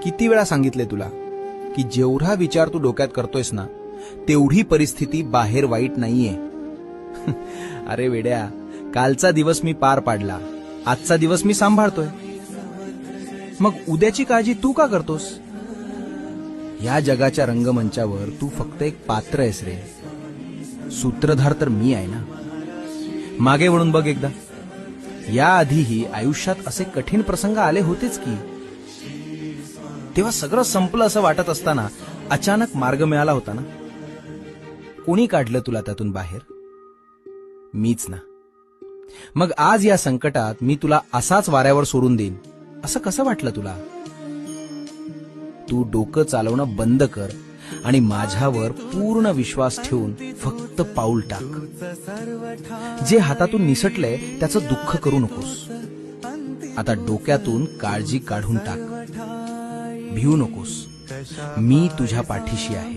किती वेळा सांगितले तुला की जेवढा विचार तू डोक्यात करतोयस ना तेवढी परिस्थिती बाहेर वाईट नाहीये. अरे वेड्या, कालचा दिवस मी पार पाडला, आजचा दिवस मी सांभाळतोय. मग उद्याची काळजी तू का करतोस? या जगाच्या रंगमंचावर तू फक्त एक पात्र आहेस रे. सूत्रधार तर मी आहे ना. मागे वळून बघ एकदा. याआधीही आयुष्यात असे कठीण प्रसंग आले होतेच की. तेव्हा सगळं संपलं असं वाटत असताना अचानक मार्ग मिळाला होता ना. कोणी काढलं तुला त्यातून बाहेर? मीच ना. मग आज या संकटात मी तुला असाच वाऱ्यावर सोडून देईन असं कसं वाटलं तुला? तू डोकं चालवणं बंद कर आणि माझ्यावर पूर्ण विश्वास ठेवून फक्त पाऊल टाक. जे हातातून निसटलंय त्याचं दुःख करू नकोस. आता डोक्यातून काळजी काढून टाक. भिवू नकोस. मी तुझ्या पाठीशी आहे.